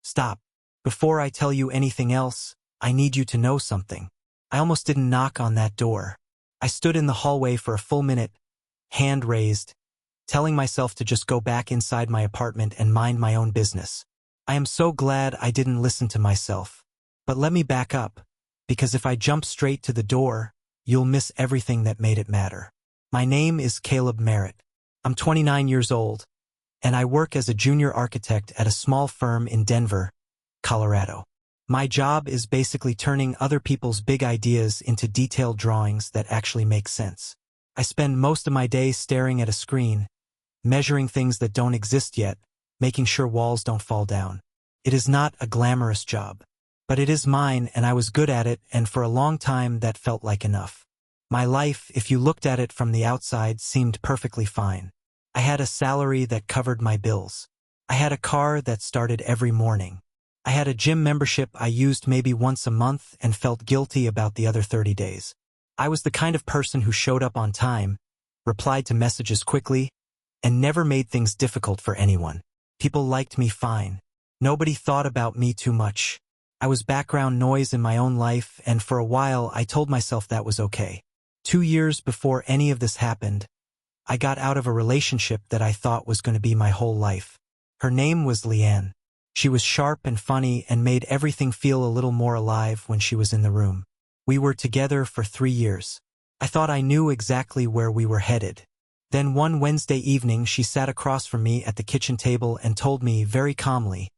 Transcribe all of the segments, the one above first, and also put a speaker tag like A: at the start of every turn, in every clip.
A: Stop. Before I tell you anything else, I need you to know something. I almost didn't knock on that door. I stood in the hallway for a full minute, hand raised, telling myself to just go back inside my apartment and mind my own business. I am so glad I didn't listen to myself. But let me back up, because if I jump straight to the door, you'll miss everything that made it matter. My name is Caleb Merritt. I'm 29 years old, and I work as a junior architect at a small firm in Denver, Colorado. My job is basically turning other people's big ideas into detailed drawings that actually make sense. I spend most of my day staring at a screen, measuring things that don't exist yet, making sure walls don't fall down. It is not a glamorous job, but it is mine, and I was good at it, and for a long time that felt like enough. My life, if you looked at it from the outside, seemed perfectly fine. I had a salary that covered my bills. I had a car that started every morning. I had a gym membership I used maybe once a month and felt guilty about the other 30 days. I was the kind of person who showed up on time, replied to messages quickly, and never made things difficult for anyone. People liked me fine. Nobody thought about me too much. I was background noise in my own life, and for a while I told myself that was okay. 2 years before any of this happened, I got out of a relationship that I thought was going to be my whole life. Her name was Leanne. She was sharp and funny and made everything feel a little more alive when she was in the room. We were together for 3 years. I thought I knew exactly where we were headed. Then one Wednesday evening she sat across from me at the kitchen table and told me very calmly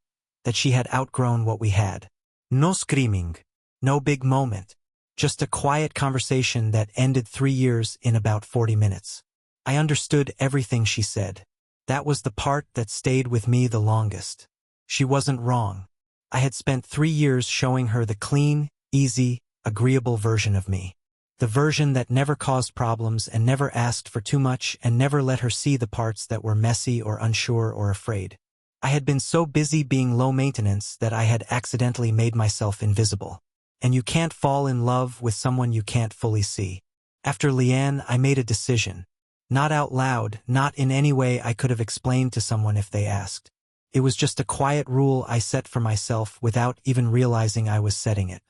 A: that she had outgrown what we had. No screaming, no big moment, just a quiet conversation that ended 3 years in about 40 minutes. I understood everything she said. That was the part that stayed with me the longest. She wasn't wrong. I had spent 3 years showing her the clean, easy, agreeable version of me. The version that never caused problems and never asked for too much and never let her see the parts that were messy or unsure or afraid. I had been so busy being low maintenance that I had accidentally made myself invisible. And you can't fall in love with someone you can't fully see. After Leanne, I made a decision. Not out loud, not in any way I could have explained to someone if they asked. It was just a quiet rule I set for myself without even realizing I was setting it.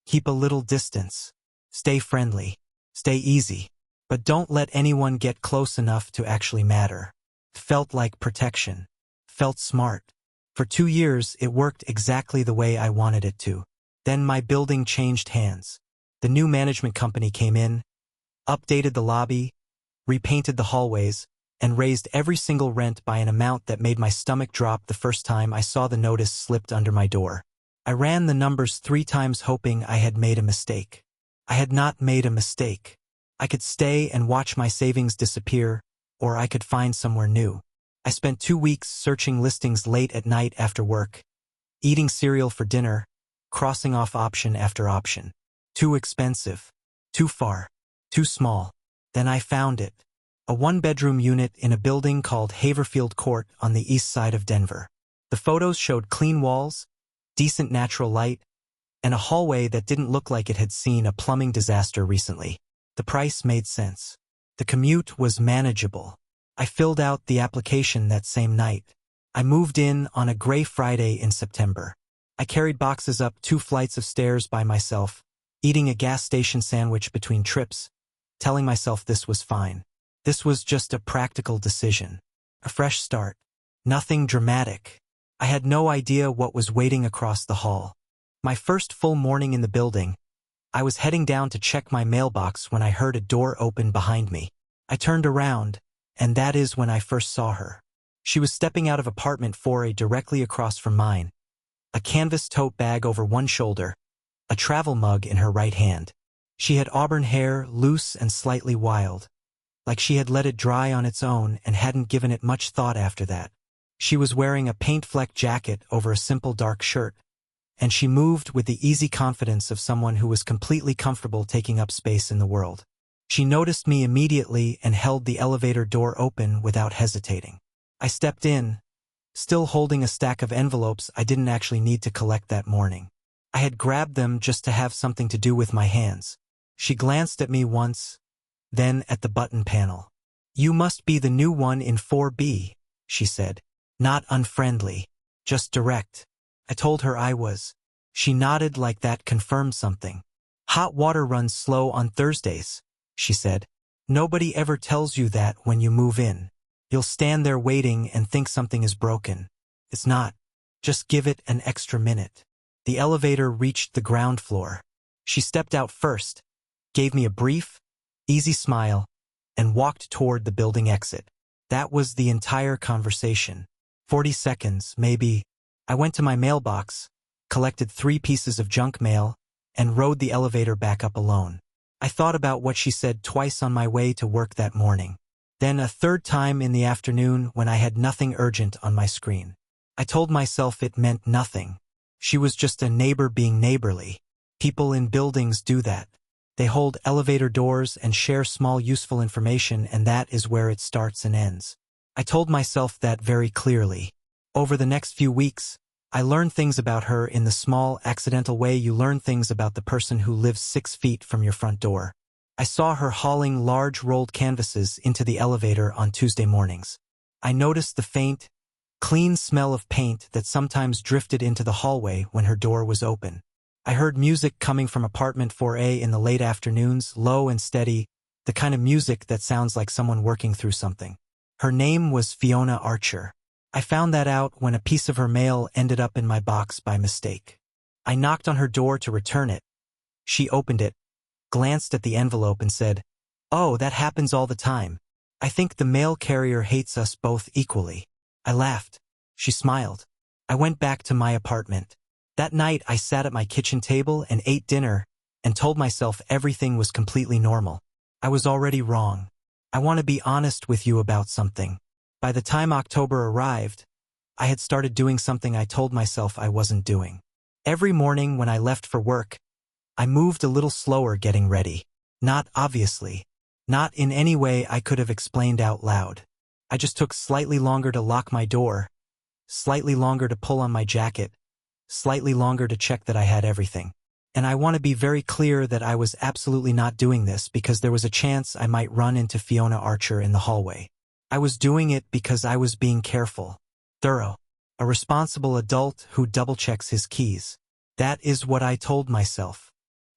A: Keep a little distance. Stay friendly. Stay easy. But don't let anyone get close enough to actually matter. Felt like protection. Felt smart. For 2 years, it worked exactly the way I wanted it to. Then my building changed hands. The new management company came in, updated the lobby, repainted the hallways, and raised every single rent by an amount that made my stomach drop the first time I saw the notice slipped under my door. I ran the numbers 3 times hoping I had made a mistake. I had not made a mistake. I could stay and watch my savings disappear, or I could find somewhere new. I spent 2 weeks searching listings late at night after work, eating cereal for dinner, crossing off option after option. Too expensive. Too far. Too small. Then I found it. A 1-bedroom unit in a building called Haverfield Court on the east side of Denver. The photos showed clean walls, decent natural light, and a hallway that didn't look like it had seen a plumbing disaster recently. The price made sense. The commute was manageable. I filled out the application that same night. I moved in on a gray Friday in September. I carried boxes up 2 flights of stairs by myself, eating a gas station sandwich between trips, telling myself this was fine. This was just a practical decision. A fresh start. Nothing dramatic. I had no idea what was waiting across the hall. My first full morning in the building, I was heading down to check my mailbox when I heard a door open behind me. I turned around, and that is when I first saw her. She was stepping out of apartment 4A directly across from mine, a canvas tote bag over one shoulder, a travel mug in her right hand. She had auburn hair, loose and slightly wild, like she had let it dry on its own and hadn't given it much thought after that. She was wearing a paint-flecked jacket over a simple dark shirt, and she moved with the easy confidence of someone who was completely comfortable taking up space in the world. She noticed me immediately and held the elevator door open without hesitating. I stepped in, still holding a stack of envelopes I didn't actually need to collect that morning. I had grabbed them just to have something to do with my hands. She glanced at me once, then at the button panel. "You must be the new one in 4B, she said. Not unfriendly, just direct. I told her I was. She nodded like that confirmed something. Hot water runs slow on Thursdays, she said. Nobody ever tells you that when you move in. You'll stand there waiting and think something is broken. It's not. Just give it an extra minute. The elevator reached the ground floor. She stepped out first, gave me a brief, easy smile, and walked toward the building exit. That was the entire conversation. 40 seconds, maybe. I went to my mailbox, collected 3 pieces of junk mail, and rode the elevator back up alone. I thought about what she said twice on my way to work that morning. Then a third time in the afternoon when I had nothing urgent on my screen. I told myself it meant nothing. She was just a neighbor being neighborly. People in buildings do that. They hold elevator doors and share small useful information, and that is where it starts and ends. I told myself that very clearly. Over the next few weeks, I learned things about her in the small, accidental way you learn things about the person who lives 6 feet from your front door. I saw her hauling large rolled canvases into the elevator on Tuesday mornings. I noticed the faint, clean smell of paint that sometimes drifted into the hallway when her door was open. I heard music coming from apartment 4A in the late afternoons, low and steady, the kind of music that sounds like someone working through something. Her name was Fiona Archer. I found that out when a piece of her mail ended up in my box by mistake. I knocked on her door to return it. She opened it, glanced at the envelope and said, "Oh, that happens all the time. I think the mail carrier hates us both equally." I laughed. She smiled. I went back to my apartment. That night I sat at my kitchen table and ate dinner and told myself everything was completely normal. I was already wrong. I want to be honest with you about something. By the time October arrived, I had started doing something I told myself I wasn't doing. Every morning when I left for work, I moved a little slower getting ready. Not obviously. Not in any way I could have explained out loud. I just took slightly longer to lock my door, slightly longer to pull on my jacket, slightly longer to check that I had everything. And I want to be very clear that I was absolutely not doing this because there was a chance I might run into Fiona Archer in the hallway. I was doing it because I was being careful, thorough, a responsible adult who double-checks his keys. That is what I told myself.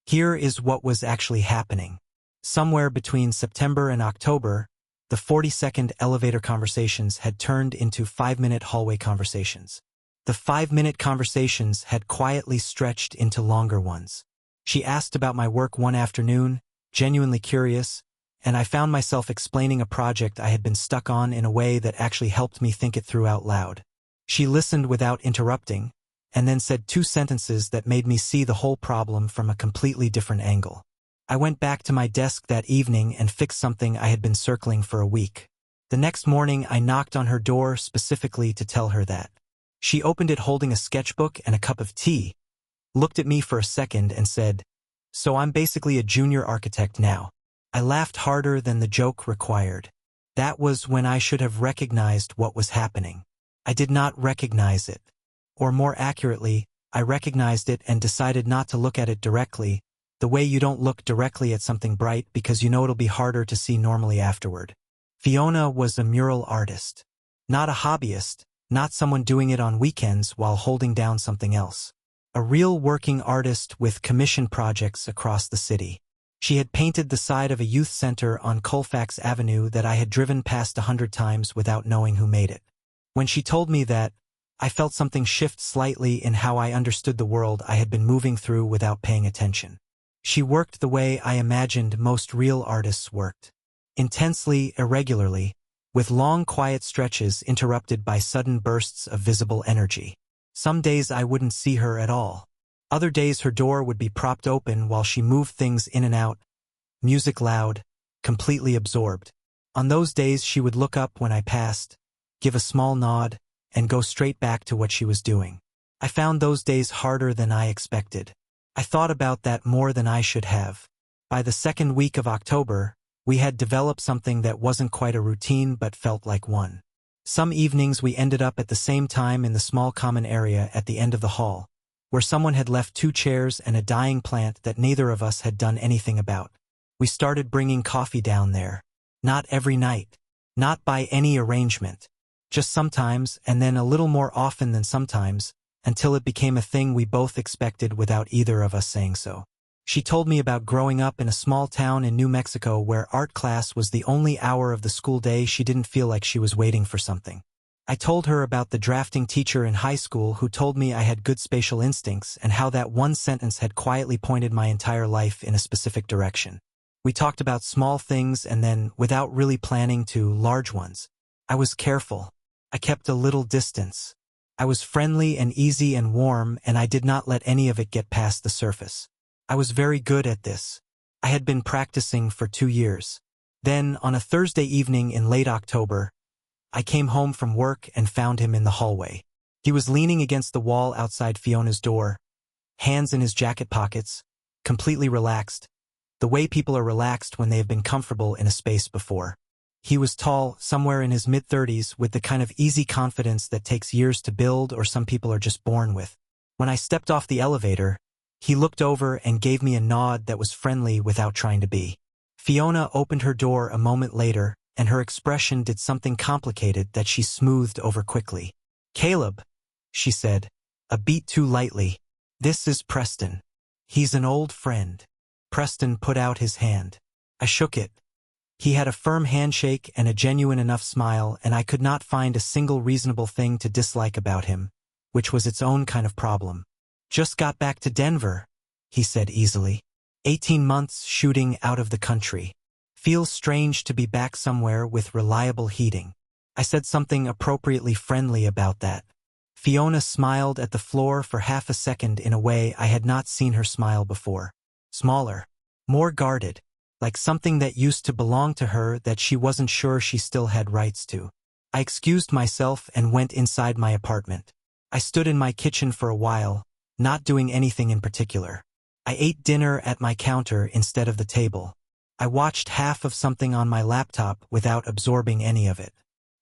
A: Here is what was actually happening. Somewhere between September and October, the 40-second elevator conversations had turned into 5-minute hallway conversations. The 5-minute conversations had quietly stretched into longer ones. She asked about my work one afternoon, genuinely curious, and I found myself explaining a project I had been stuck on in a way that actually helped me think it through out loud. She listened without interrupting, and then said 2 sentences that made me see the whole problem from a completely different angle. I went back to my desk that evening and fixed something I had been circling for a week. The next morning I knocked on her door specifically to tell her that. She opened it holding a sketchbook and a cup of tea, looked at me for a second and said, "So I'm basically a junior architect now." I laughed harder than the joke required. That was when I should have recognized what was happening. I did not recognize it. Or more accurately, I recognized it and decided not to look at it directly, the way you don't look directly at something bright because you know it'll be harder to see normally afterward. Fiona was a mural artist. Not a hobbyist, not someone doing it on weekends while holding down something else. A real working artist with commission projects across the city. She had painted the side of a youth center on Colfax Avenue that I had driven past 100 times without knowing who made it. When she told me that, I felt something shift slightly in how I understood the world I had been moving through without paying attention. She worked the way I imagined most real artists worked. Intensely, irregularly, with long quiet stretches interrupted by sudden bursts of visible energy. Some days I wouldn't see her at all. Other days her door would be propped open while she moved things in and out, music loud, completely absorbed. On those days she would look up when I passed, give a small nod, and go straight back to what she was doing. I found those days harder than I expected. I thought about that more than I should have. By the second week of October, we had developed something that wasn't quite a routine but felt like one. Some evenings we ended up at the same time in the small common area at the end of the hall, where someone had left 2 chairs and a dying plant that neither of us had done anything about. We started bringing coffee down there. Not every night. Not by any arrangement. Just sometimes, and then a little more often than sometimes, until it became a thing we both expected without either of us saying so. She told me about growing up in a small town in New Mexico where art class was the only hour of the school day she didn't feel like she was waiting for something. I told her about the drafting teacher in high school who told me I had good spatial instincts and how that one sentence had quietly pointed my entire life in a specific direction. We talked about small things and then, without really planning to, large ones. I was careful. I kept a little distance. I was friendly and easy and warm, and I did not let any of it get past the surface. I was very good at this. I had been practicing for 2 years. Then, on a Thursday evening in late October, I came home from work and found him in the hallway. He was leaning against the wall outside Fiona's door, hands in his jacket pockets, completely relaxed, the way people are relaxed when they have been comfortable in a space before. He was tall, somewhere in his mid-30s, with the kind of easy confidence that takes years to build or some people are just born with. When I stepped off the elevator, he looked over and gave me a nod that was friendly without trying to be. Fiona opened her door a moment later, and her expression did something complicated that she smoothed over quickly. "Caleb," she said, a beat too lightly. "This is Preston. He's an old friend." Preston put out his hand. I shook it. He had a firm handshake and a genuine enough smile, and I could not find a single reasonable thing to dislike about him, which was its own kind of problem. "Just got back to Denver," he said easily. 18 months shooting out of the country. Feels strange to be back somewhere with reliable heating. I said something appropriately friendly about that. Fiona smiled at the floor for half a second in a way I had not seen her smile before. Smaller. More guarded. Like something that used to belong to her that she wasn't sure she still had rights to. I excused myself and went inside my apartment. I stood in my kitchen for a while, not doing anything in particular. I ate dinner at my counter instead of the table. I watched half of something on my laptop without absorbing any of it.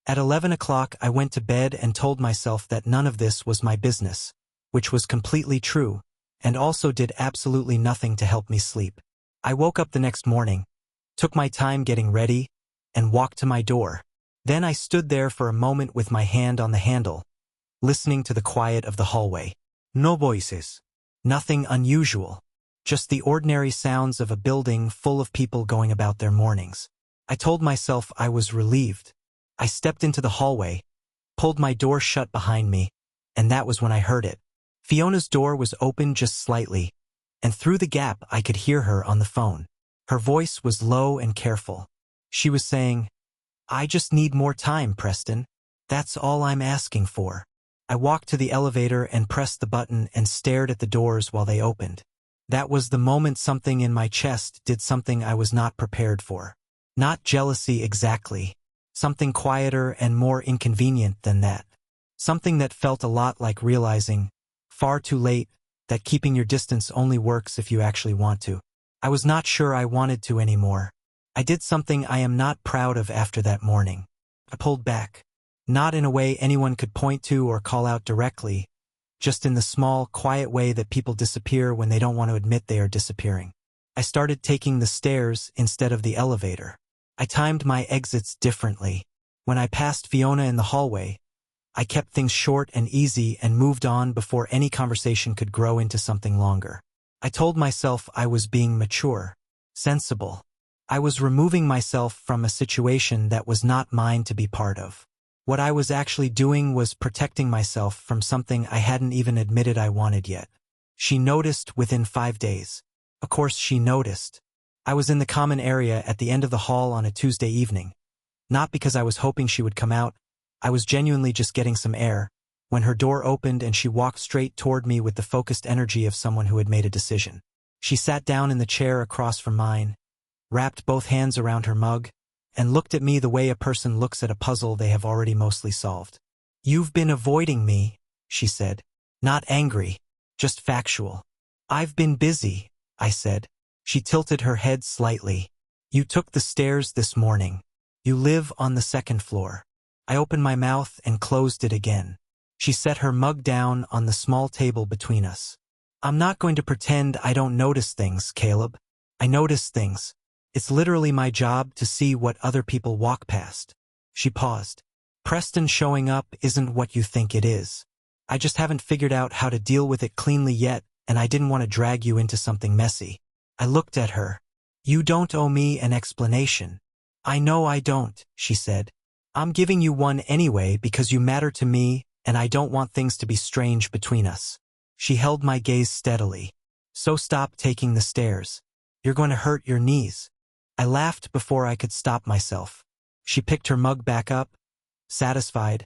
A: At 11 o'clock I went to bed and told myself that none of this was my business, which was completely true, and also did absolutely nothing to help me sleep. I woke up the next morning, took my time getting ready, and walked to my door. Then I stood there for a moment with my hand on the handle, listening to the quiet of the hallway. No voices. Nothing unusual. Just the ordinary sounds of a building full of people going about their mornings. I told myself I was relieved. I stepped into the hallway, pulled my door shut behind me, and that was when I heard it. Fiona's door was open just slightly, and through the gap I could hear her on the phone. Her voice was low and careful. She was saying, "I just need more time, Preston. That's all I'm asking for." I walked to the elevator and pressed the button and stared at the doors while they opened. That was the moment something in my chest did something I was not prepared for. Not jealousy exactly. Something quieter and more inconvenient than that. Something that felt a lot like realizing, far too late, that keeping your distance only works if you actually want to. I was not sure I wanted to anymore. I did something I am not proud of after that morning. I pulled back. Not in a way anyone could point to or call out directly, just in the small, quiet way that people disappear when they don't want to admit they are disappearing. I started taking the stairs instead of the elevator. I timed my exits differently. When I passed Fiona in the hallway, I kept things short and easy and moved on before any conversation could grow into something longer. I told myself I was being mature, sensible. I was removing myself from a situation that was not mine to be part of. What I was actually doing was protecting myself from something I hadn't even admitted I wanted yet. She noticed within 5 days. Of course she noticed. I was in the common area at the end of the hall on a Tuesday evening. Not because I was hoping she would come out, I was genuinely just getting some air, when her door opened and she walked straight toward me with the focused energy of someone who had made a decision. She sat down in the chair across from mine, wrapped both hands around her mug, and looked at me the way a person looks at a puzzle they have already mostly solved. "You've been avoiding me," she said. Not angry, just factual. "I've been busy," I said. She tilted her head slightly. "You took the stairs this morning. You live on the 2nd floor." I opened my mouth and closed it again. She set her mug down on the small table between us. "I'm not going to pretend I don't notice things, Caleb. I notice things. It's literally my job to see what other people walk past." She paused. "Preston showing up isn't what you think it is." I just haven't figured out how to deal with it cleanly yet, and I didn't want to drag you into something messy. I looked at her. You don't owe me an explanation. I know I don't, she said. I'm giving you one anyway because you matter to me, and I don't want things to be strange between us. She held my gaze steadily. So stop taking the stairs. You're going to hurt your knees. I laughed before I could stop myself. She picked her mug back up, satisfied,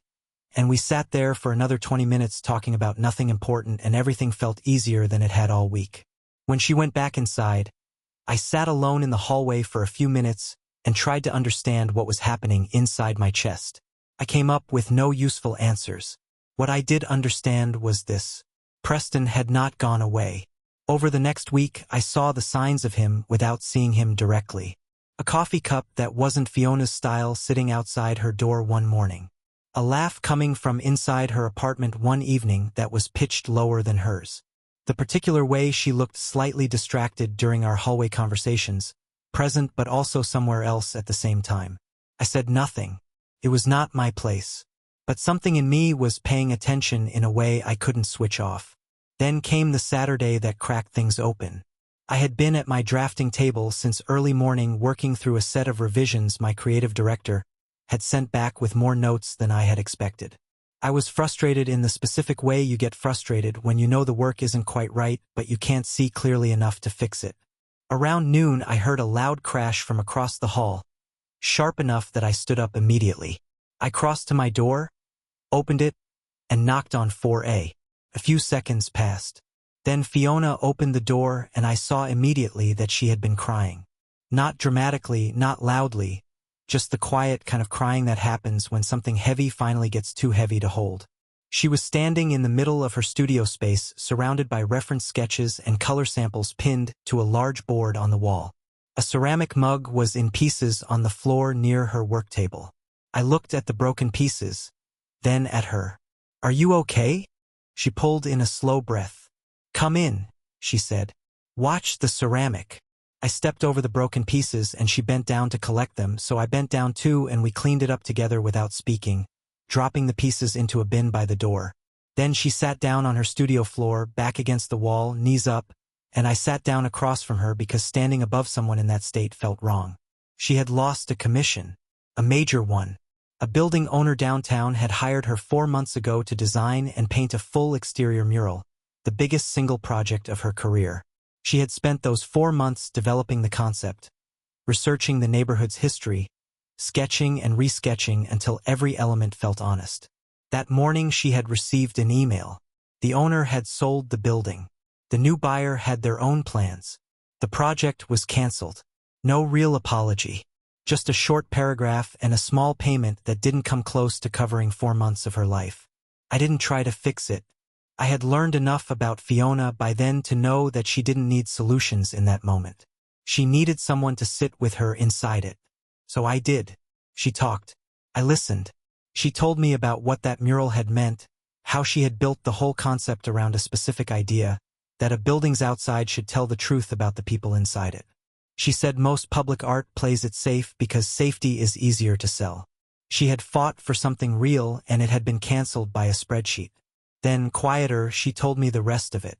A: and we sat there for another 20 minutes talking about nothing important, and everything felt easier than it had all week. When she went back inside, I sat alone in the hallway for a few minutes and tried to understand what was happening inside my chest. I came up with no useful answers. What I did understand was this. Preston had not gone away. Over the next week, I saw the signs of him without seeing him directly. A coffee cup that wasn't Fiona's style sitting outside her door one morning. A laugh coming from inside her apartment one evening that was pitched lower than hers. The particular way she looked slightly distracted during our hallway conversations, present but also somewhere else at the same time. I said nothing. It was not my place. But something in me was paying attention in a way I couldn't switch off. Then came the Saturday that cracked things open. I had been at my drafting table since early morning working through a set of revisions my creative director had sent back with more notes than I had expected. I was frustrated in the specific way you get frustrated when you know the work isn't quite right but you can't see clearly enough to fix it. Around noon I heard a loud crash from across the hall, sharp enough that I stood up immediately. I crossed to my door, opened it, and knocked on 4A. A few seconds passed. Then Fiona opened the door and I saw immediately that she had been crying. Not dramatically, not loudly, just the quiet kind of crying that happens when something heavy finally gets too heavy to hold. She was standing in the middle of her studio space, surrounded by reference sketches and color samples pinned to a large board on the wall. A ceramic mug was in pieces on the floor near her work table. I looked at the broken pieces, then at her. Are you okay? She pulled in a slow breath. Come in, she said. Watch the ceramic. I stepped over the broken pieces and she bent down to collect them, so I bent down too and we cleaned it up together without speaking, dropping the pieces into a bin by the door. Then she sat down on her studio floor, back against the wall, knees up, and I sat down across from her because standing above someone in that state felt wrong. She had lost a commission, a major one. A building owner downtown had hired her 4 months ago to design and paint a full exterior mural, the biggest single project of her career. She had spent those 4 months developing the concept, researching the neighborhood's history, sketching and resketching until every element felt honest. That morning she had received an email. The owner had sold the building. The new buyer had their own plans. The project was canceled. No real apology. Just a short paragraph and a small payment that didn't come close to covering 4 months of her life. I didn't try to fix it. I had learned enough about Fiona by then to know that she didn't need solutions in that moment. She needed someone to sit with her inside it. So I did. She talked. I listened. She told me about what that mural had meant, how she had built the whole concept around a specific idea, that a building's outside should tell the truth about the people inside it. She said most public art plays it safe because safety is easier to sell. She had fought for something real and it had been canceled by a spreadsheet. Then, quieter, she told me the rest of it.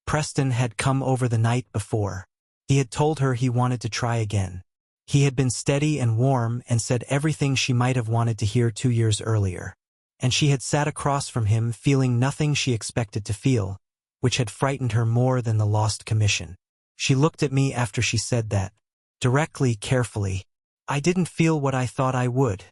A: Preston had come over the night before. He had told her he wanted to try again. He had been steady and warm and said everything she might have wanted to hear 2 years earlier. And she had sat across from him feeling nothing she expected to feel, which had frightened her more than the lost commission. She looked at me after she said that. Directly, carefully. I didn't feel what I thought I would,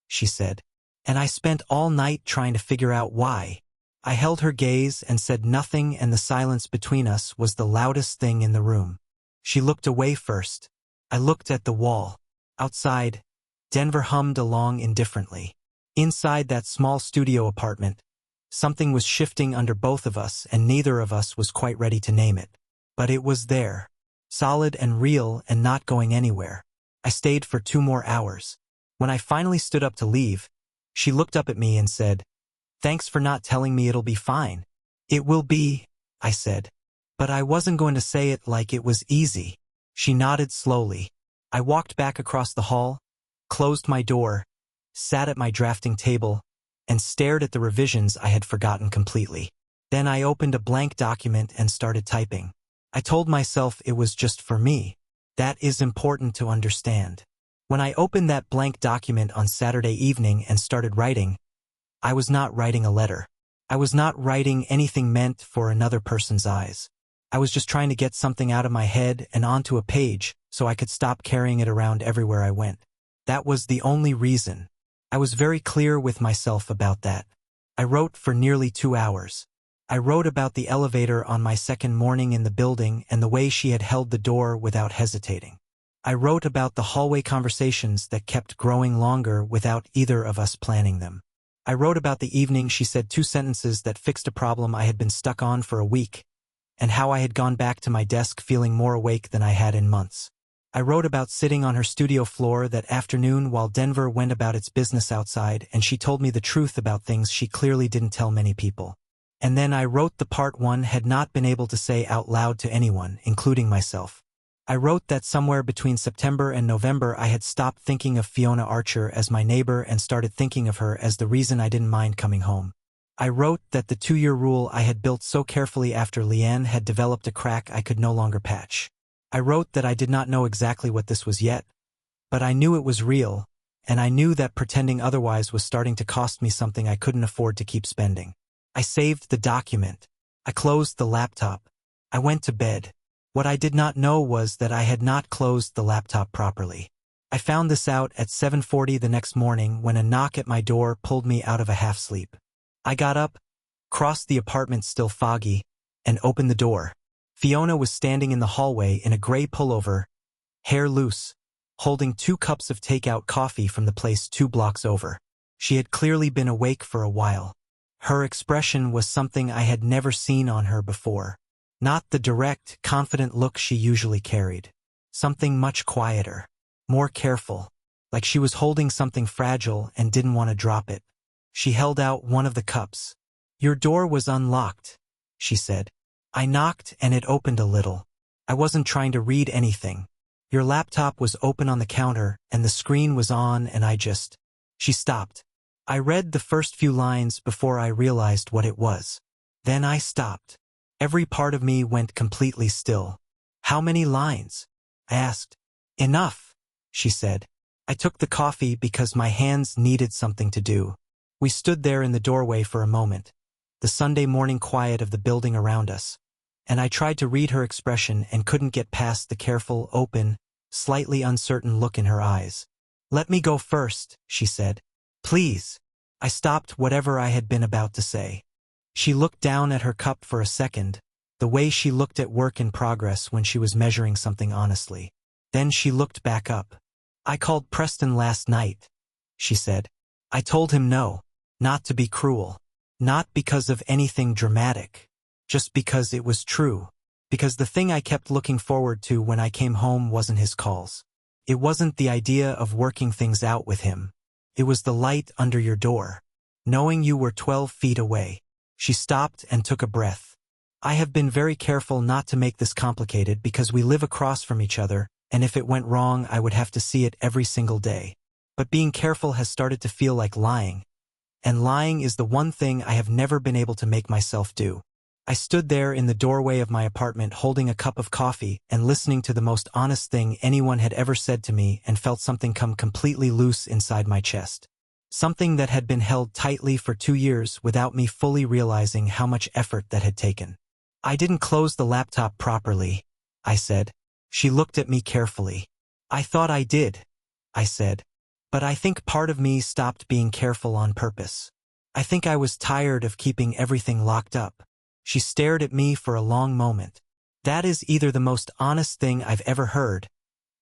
A: she said. And I spent all night trying to figure out why. I held her gaze and said nothing, and the silence between us was the loudest thing in the room. She looked away first. I looked at the wall. Outside, Denver hummed along indifferently. Inside that small studio apartment, something was shifting under both of us, and neither of us was quite ready to name it. But it was there, solid and real and not going anywhere. I stayed for 2 more hours. When I finally stood up to leave, she looked up at me and said, "Thanks for not telling me it'll be fine." "It will be," I said. But I wasn't going to say it like it was easy. She nodded slowly. I walked back across the hall, closed my door, sat at my drafting table, and stared at the revisions I had forgotten completely. Then I opened a blank document and started typing. I told myself it was just for me. That is important to understand. When I opened that blank document on Saturday evening and started writing, I was not writing a letter. I was not writing anything meant for another person's eyes. I was just trying to get something out of my head and onto a page so I could stop carrying it around everywhere I went. That was the only reason. I was very clear with myself about that. I wrote for nearly 2 hours. I wrote about the elevator on my second morning in the building and the way she had held the door without hesitating. I wrote about the hallway conversations that kept growing longer without either of us planning them. I wrote about the evening she said 2 sentences that fixed a problem I had been stuck on for a week, and how I had gone back to my desk feeling more awake than I had in months. I wrote about sitting on her studio floor that afternoon while Denver went about its business outside and she told me the truth about things she clearly didn't tell many people. And then I wrote the part one had not been able to say out loud to anyone, including myself. I wrote that somewhere between September and November I had stopped thinking of Fiona Archer as my neighbor and started thinking of her as the reason I didn't mind coming home. I wrote that the 2-year rule I had built so carefully after Leanne had developed a crack I could no longer patch. I wrote that I did not know exactly what this was yet, but I knew it was real, and I knew that pretending otherwise was starting to cost me something I couldn't afford to keep spending. I saved the document. I closed the laptop. I went to bed. What I did not know was that I had not closed the laptop properly. I found this out at 7:40 the next morning when a knock at my door pulled me out of a half-sleep. I got up, crossed the apartment still foggy, and opened the door. Fiona was standing in the hallway in a gray pullover, hair loose, holding 2 cups of takeout coffee from the place 2 blocks over. She had clearly been awake for a while. Her expression was something I had never seen on her before. Not the direct, confident look she usually carried. Something much quieter, more careful, like she was holding something fragile and didn't want to drop it. She held out one of the cups. "Your door was unlocked," she said. I knocked and it opened a little. I wasn't trying to read anything. "Your laptop was open on the counter and the screen was on and I just..." She stopped. I read the first few lines before I realized what it was. Then I stopped. Every part of me went completely still. "How many lines?" I asked. "Enough," she said. I took the coffee because my hands needed something to do. We stood there in the doorway for a moment, the Sunday morning quiet of the building around us, and I tried to read her expression and couldn't get past the careful, open, slightly uncertain look in her eyes. "Let me go first," she said. "Please." I stopped whatever I had been about to say. She looked down at her cup for a second, the way she looked at work in progress when she was measuring something honestly. Then she looked back up. "I called Preston last night," she said. "I told him no, not to be cruel. Not because of anything dramatic. Just because it was true. Because the thing I kept looking forward to when I came home wasn't his calls. It wasn't the idea of working things out with him. It was the light under your door. Knowing you were 12 feet away." She stopped and took a breath. "I have been very careful not to make this complicated because we live across from each other, and if it went wrong I would have to see it every single day. But being careful has started to feel like lying. And lying is the one thing I have never been able to make myself do." I stood there in the doorway of my apartment holding a cup of coffee and listening to the most honest thing anyone had ever said to me and felt something come completely loose inside my chest. Something that had been held tightly for 2 years without me fully realizing how much effort that had taken. "I didn't close the laptop properly," I said. She looked at me carefully. "I thought I did," I said. "But I think part of me stopped being careful on purpose. I think I was tired of keeping everything locked up." She stared at me for a long moment. "That is either the most honest thing I've ever heard,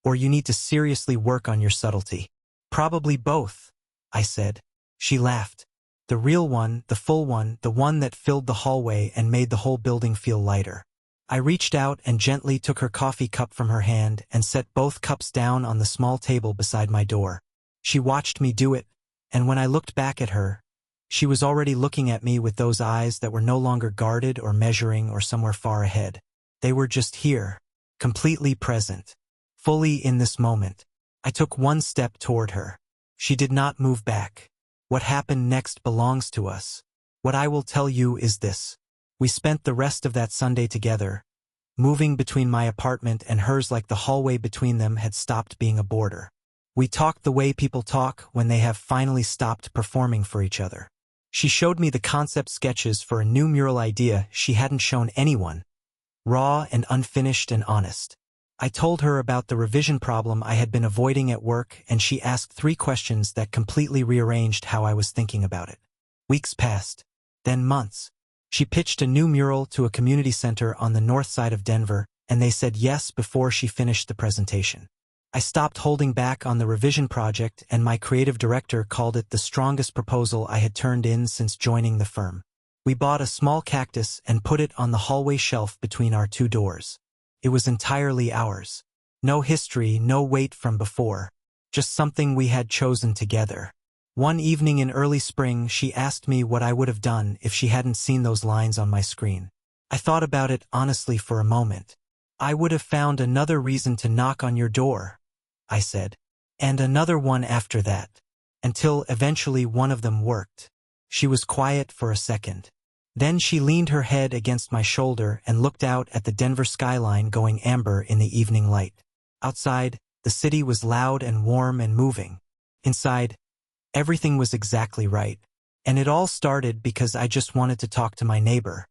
A: or you need to seriously work on your subtlety." "Probably both," I said. She laughed. "The real one, the full one, the one that filled the hallway and made the whole building feel lighter." I reached out and gently took her coffee cup from her hand and set both cups down on the small table beside my door. She watched me do it, and when I looked back at her, she was already looking at me with those eyes that were no longer guarded or measuring or somewhere far ahead. They were just here, completely present, fully in this moment. I took one step toward her. She did not move back. What happened next belongs to us. What I will tell you is this. We spent the rest of that Sunday together, moving between my apartment and hers like the hallway between them had stopped being a border. We talked the way people talk when they have finally stopped performing for each other. She showed me the concept sketches for a new mural idea she hadn't shown anyone, raw and unfinished and honest. I told her about the revision problem I had been avoiding at work, and she asked 3 questions that completely rearranged how I was thinking about it. Weeks passed, then months. She pitched a new mural to a community center on the north side of Denver, and they said yes before she finished the presentation. I stopped holding back on the revision project, and my creative director called it the strongest proposal I had turned in since joining the firm. We bought a small cactus and put it on the hallway shelf between our 2 doors. It was entirely ours. No history, no weight from before. Just something we had chosen together. One evening in early spring, she asked me what I would have done if she hadn't seen those lines on my screen. I thought about it honestly for a moment. I would have found another reason to knock on your door, I said. And another one after that. Until eventually one of them worked. She was quiet for a second. Then she leaned her head against my shoulder and looked out at the Denver skyline going amber in the evening light. Outside, the city was loud and warm and moving. Inside, everything was exactly right. And it all started because I just wanted to talk to my neighbor.